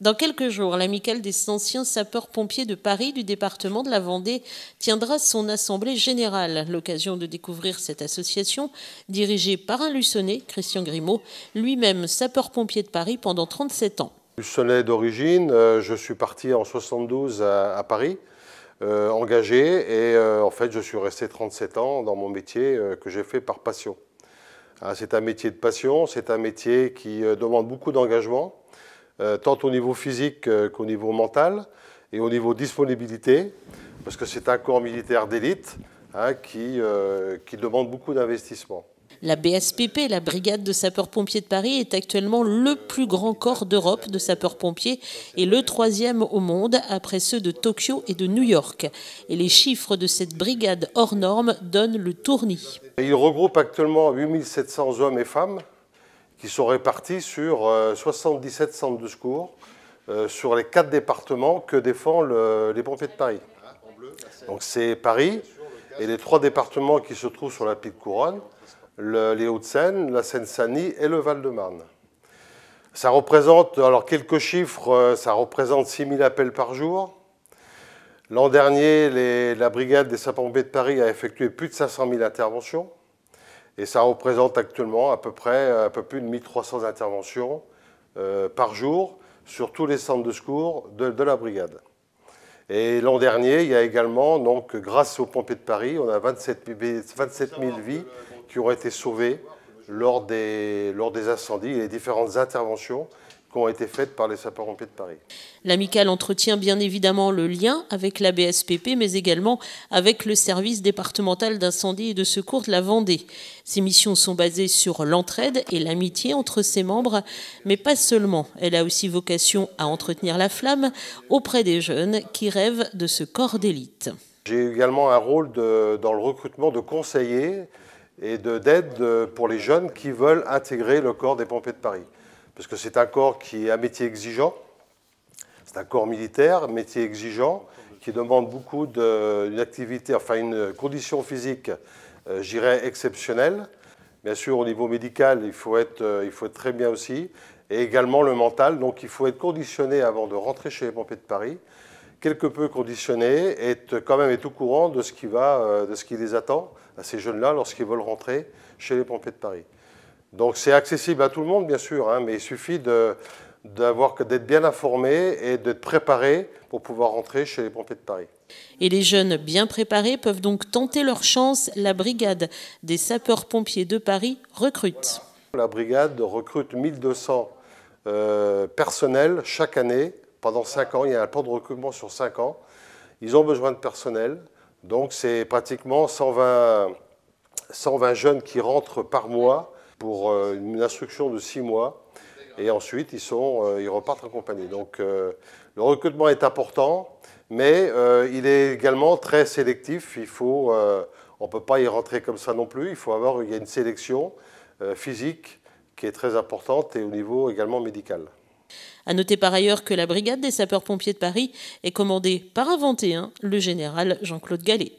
Dans quelques jours, l'Amicale des anciens sapeurs-pompiers de Paris du département de la Vendée tiendra son assemblée générale. L'occasion de découvrir cette association dirigée par un Luçonnais, Christian Grimaud, lui-même sapeur-pompier de Paris pendant 37 ans. Luçonnais d'origine, je suis parti en 72 à Paris, engagé, et en fait je suis resté 37 ans dans mon métier que j'ai fait par passion. C'est un métier de passion, c'est un métier qui demande beaucoup d'engagement, tant au niveau physique qu'au niveau mental et au niveau disponibilité, parce que c'est un corps militaire d'élite qui demande beaucoup d'investissement. La BSPP, la Brigade de sapeurs-pompiers de Paris, est actuellement le plus grand corps d'Europe de sapeurs-pompiers et le 3e au monde après ceux de Tokyo et de New York. Et les chiffres de cette brigade hors norme donnent le tournis. Il regroupe actuellement 8700 hommes et femmes qui sont répartis sur 77 centres de secours sur les 4 départements que défend les pompiers de Paris. Donc c'est Paris et les 3 départements qui se trouvent sur la Petite Couronne, les Hauts-de-Seine, la Seine-Saint-Denis et le Val-de-Marne. Ça représente, alors quelques chiffres, ça représente 6000 appels par jour. L'an dernier, la brigade des sapeurs-pompiers de Paris a effectué plus de 500 000 interventions. Et ça représente actuellement à peu près un peu plus de 1300 interventions par jour sur tous les centres de secours de la brigade. Et l'an dernier, il y a également, donc, grâce aux pompiers de Paris, on a 27 000 vies qui ont été sauvées lors des incendies et les différentes interventions qui ont été faites par les sapeurs-pompiers de Paris. L'Amicale entretient bien évidemment le lien avec la BSPP, mais également avec le service départemental d'incendie et de secours de la Vendée. Ces missions sont basées sur l'entraide et l'amitié entre ses membres, mais pas seulement. Elle a aussi vocation à entretenir la flamme auprès des jeunes qui rêvent de ce corps d'élite. J'ai également un rôle dans le recrutement de conseillers et d'aide pour les jeunes qui veulent intégrer le corps des pompiers de Paris. Parce que c'est un corps qui est un métier exigeant, c'est un corps militaire, métier exigeant, qui demande beaucoup d'une activité, enfin une condition physique, je dirais, exceptionnelle. Bien sûr, au niveau médical, il faut être très bien aussi, et également le mental, donc il faut être conditionné avant de rentrer chez les pompiers de Paris, quelque peu conditionné, et quand même être au courant de ce qui les attend à ces jeunes-là lorsqu'ils veulent rentrer chez les pompiers de Paris. Donc c'est accessible à tout le monde, bien sûr, mais il suffit d'être bien informé et d'être préparé pour pouvoir rentrer chez les pompiers de Paris. Et les jeunes bien préparés peuvent donc tenter leur chance. La brigade des sapeurs-pompiers de Paris recrute. La brigade recrute 1200 personnels chaque année. Pendant 5 ans, il y a un plan de recrutement sur 5 ans. Ils ont besoin de personnel. Donc c'est pratiquement 120 jeunes qui rentrent par mois pour une instruction de 6 mois. Et ensuite, ils repartent en compagnie. Donc le recrutement est important, mais il est également très sélectif. On ne peut pas y rentrer comme ça non plus. Il y a une sélection physique qui est très importante et au niveau également médical. À noter par ailleurs que la brigade des sapeurs-pompiers de Paris est commandée par un Vendéen, le général Jean-Claude Gallet.